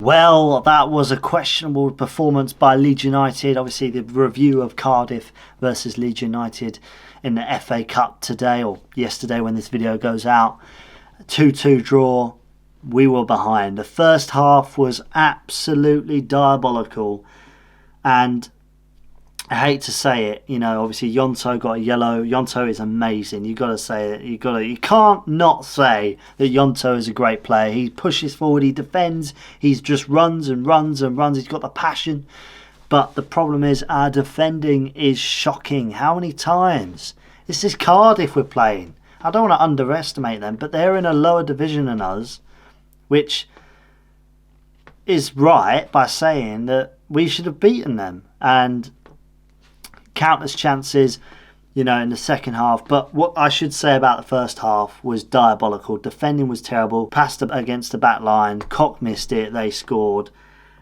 Well, that was a questionable performance by Leeds United. Obviously, the review of Cardiff versus Leeds United in the FA Cup today, or yesterday when this video goes out. 2-2 draw. We were behind. The first half was absolutely diabolical. And I hate to say it, obviously Yonto got a yellow. Yonto is amazing. You got to say it. You can't not say that Yonto is a great player. He pushes forward, he defends, he just runs and runs and runs. He's got the passion. But the problem is our defending is shocking. How many times? This is Cardiff we're playing. I don't want to underestimate them, but they're in a lower division than us, which is right by saying that we should have beaten them. And countless chances, in the second half. But what I should say about the first half was diabolical. Defending was terrible. Passed up against the back line. Cock missed it. They scored.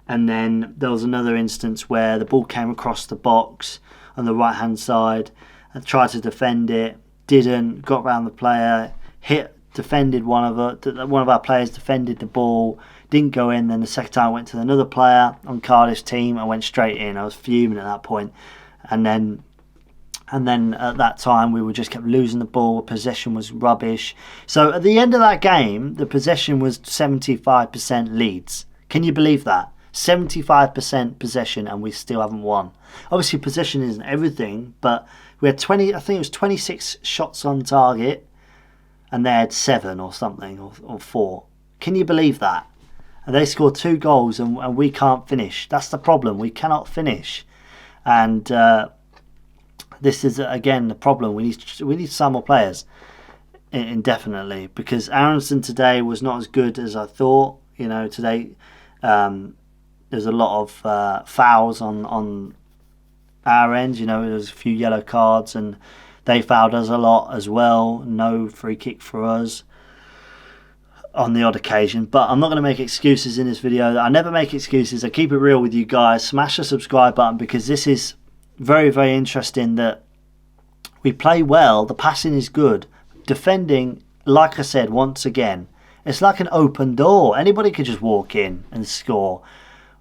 And then there was another instance where the ball came across the box on the right-hand side. And tried to defend it. Didn't. Got round the player. Defended one of our players. Defended the ball. Didn't go in. Then the second time I went to another player on Cardiff's team. I went straight in. I was fuming at that point. And then at that time we just kept losing the ball. Possession was rubbish. So at the end of that game, the possession was 75% Leeds. Can you believe that? 75% possession, and we still haven't won. Obviously, possession isn't everything, but we had 26 shots on target, and they had 7 or something, or 4. Can you believe that? And they scored 2 goals, and we can't finish. That's the problem. We cannot finish. And this is, again, the problem. We need some more players, indefinitely, because Aronson today was not as good as I thought. Today there's a lot of fouls on our end. There was a few yellow cards, and they fouled us a lot as well. No free kick for us on the odd occasion, but I'm not going to make excuses in this video. I never make excuses. I keep it real with you guys. Smash the subscribe button, because this is very, very interesting that we play well. The passing is good. Defending, like I said, once again, it's like an open door. Anybody could just walk in and score.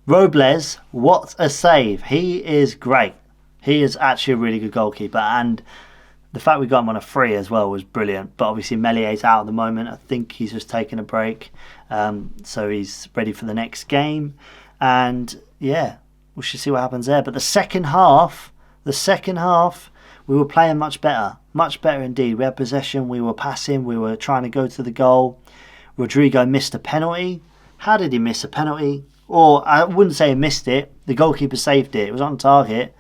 Robles, what a save. He is great. He is actually a really good goalkeeper, and the fact we got him on a free as well was brilliant. But obviously Melier's out at the moment. I think he's just taking a break. So he's ready for the next game. And yeah, we should see what happens there. But the second half, we were playing much better. Much better indeed. We had possession. We were passing. We were trying to go to the goal. Rodrigo missed a penalty. How did he miss a penalty? Or I wouldn't say he missed it. The goalkeeper saved it. It was on target.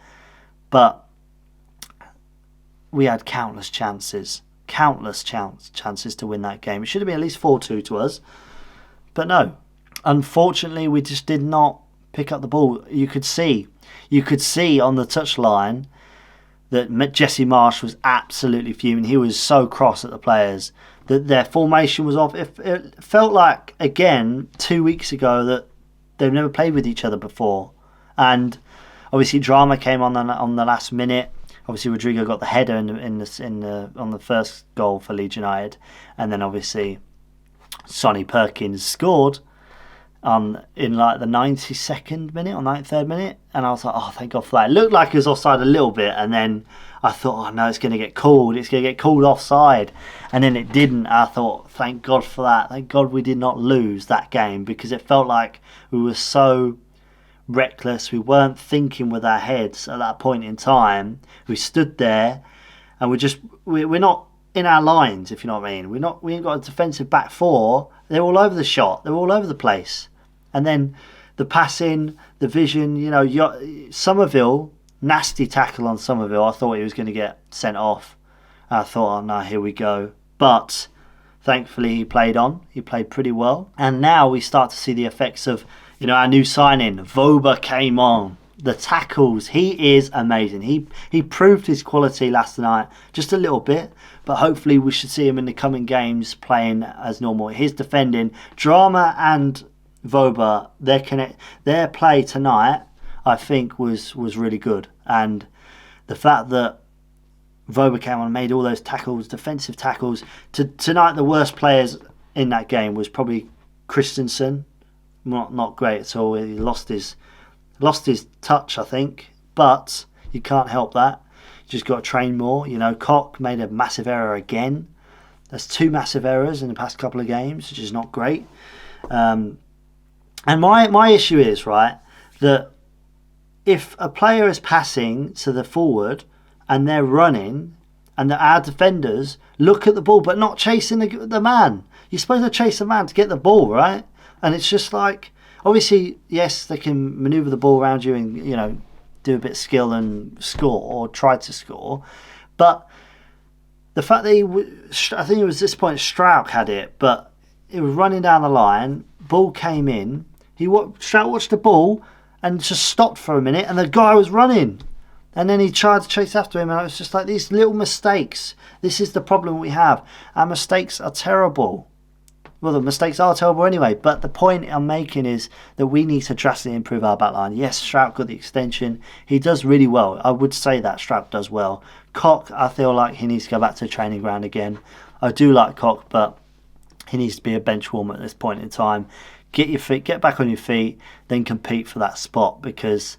But we had countless chances to win that game. It should have been at least 4-2 to us, but no. Unfortunately, we just did not pick up the ball. You could see on the touchline that Jesse Marsh was absolutely fuming. He was so cross at the players that their formation was off. It felt like, again, 2 weeks ago, that they've never played with each other before. And obviously drama came on the last minute. Obviously, Rodrigo got the header on the first goal for Leeds United, and then obviously Sonny Perkins scored in like the 92nd minute or 93rd minute, and I was like, oh, thank God for that. It looked like it was offside a little bit, and then I thought, oh no, it's going to get called. It's going to get called offside, and then it didn't. I thought, thank God for that. Thank God we did not lose that game, because it felt like we were so reckless. We weren't thinking with our heads at that point in time. We stood there and we're not in our lines, if you know what I mean. We ain't got a defensive back four. They're all over the shot. They're all over the place. And then the passing, the vision, Somerville, nasty tackle on Somerville. I thought he was going to get sent off. I thought, oh no, here we go. But thankfully he played on. He played pretty well. And now we start to see the effects of our new signing. Voba came on. The tackles, he is amazing. He proved his quality last night, just a little bit, but hopefully we should see him in the coming games playing as normal. His defending, Drama and Voba, their play tonight, I think, was really good. And the fact that Voba came on and made all those tackles, defensive tackles. Tonight, the worst players in that game was probably Christensen. not great at all. He lost his touch, I think, but you can't help that. You just got to train more. You know, Koch made a massive error again. There's 2 massive errors in the past couple of games, which is not great. And my issue is, right, that if a player is passing to the forward and they're running, and our defenders look at the ball but not chasing the man. You're supposed to chase the man to get the ball, right? And it's just like, obviously, yes, they can manoeuvre the ball around you and, you know, do a bit of skill and score or try to score. But the fact that I think it was this point Strauch had it, but it was running down the line, ball came in, Strauch watched the ball and just stopped for a minute, and the guy was running. And then he tried to chase after him, and I was just like, these little mistakes. This is the problem we have. Our mistakes are terrible. Well, the mistakes are terrible anyway, but the point I'm making is that we need to drastically improve our backline. Yes, Strauch got the extension. He does really well. I would say that Strauch does well. Koch, I feel like he needs to go back to the training ground again. I do like Koch, but he needs to be a bench warmer at this point in time. Get back on your feet, then compete for that spot, because,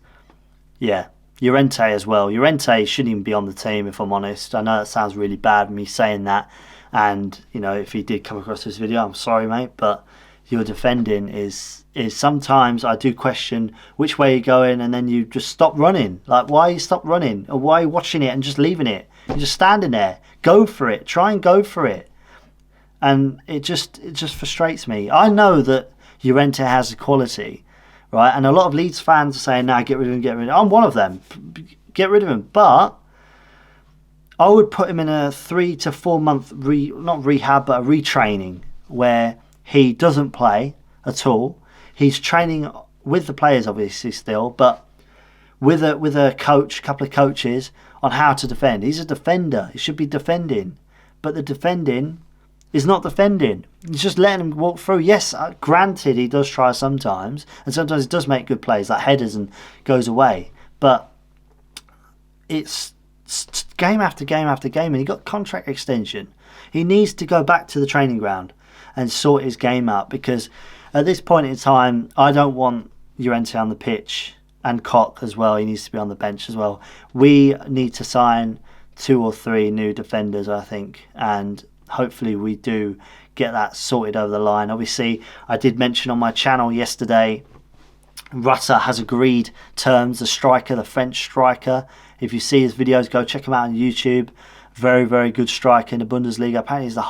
yeah, Llorente as well. Llorente shouldn't even be on the team, if I'm honest. I know that sounds really bad, me saying that. And, you know, if he did come across this video, I'm sorry, mate. But your defending is sometimes I do question which way you're going, and then you just stop running. Like, why you stop running? Or why are you watching it and just leaving it? You're just standing there. Go for it. Try and go for it. And it just frustrates me. I know that Llorente has the quality, right? And a lot of Leeds fans are saying, "Nah, get rid of him, get rid of him." I'm one of them. Get rid of him. But I would put him in a 3 to 4 month not rehab, but a retraining, where he doesn't play at all. He's training with the players, obviously, still, but with a coach, a couple of coaches, on how to defend. He's a defender. He should be defending, but the defending is not defending. He's just letting him walk through. Yes, granted, he does try sometimes, and sometimes he does make good plays, like headers, and goes away. But it's game after game after game, and he got contract extension. He needs to go back to the training ground and sort his game out, because at this point in time, I don't want Llorente on the pitch, and Koch as well. He needs to be on the bench as well. We need to sign 2 or 3 new defenders, I think, and hopefully we do get that sorted over the line. Obviously, I did mention on my channel yesterday, Rutter has agreed terms, the striker, the French striker. If you see his videos, go check him out on YouTube. Very, very good striker in the Bundesliga. Apparently he's one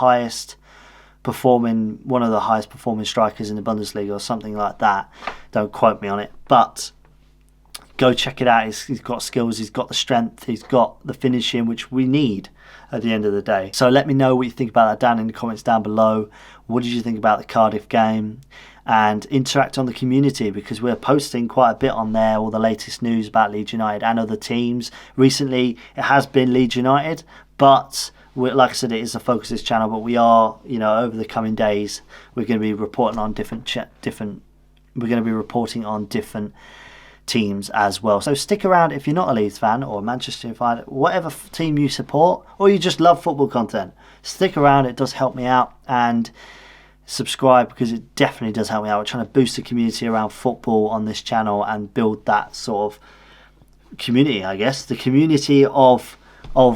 of the highest performing strikers in the Bundesliga or something like that. Don't quote me on it, but go check it out. He's got skills, he's got the strength, he's got the finishing, which we need at the end of the day. So let me know what you think about that down in the comments down below. What did you think about the Cardiff game? And interact on the community, because we're posting quite a bit on there, all the latest news about Leeds United and other teams. Recently it has been Leeds United, but like I said, it is the focus of this channel, but we are, you know, over the coming days we're going to be reporting on different teams as well. So stick around if you're not a Leeds fan or a Manchester United, whatever team you support, or you just love football content. Stick around, it does help me out, and subscribe, because it definitely does help me out. We're trying to boost the community around football on this channel and build that sort of community, I guess, the community of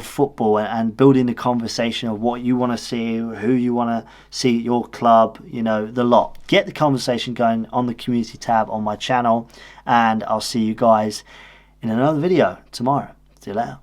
football, and building the conversation of what you want to see, who you want to see at your club, you know, the lot. Get the conversation going on the community tab on my channel, and I'll see you guys in another video tomorrow. See you later.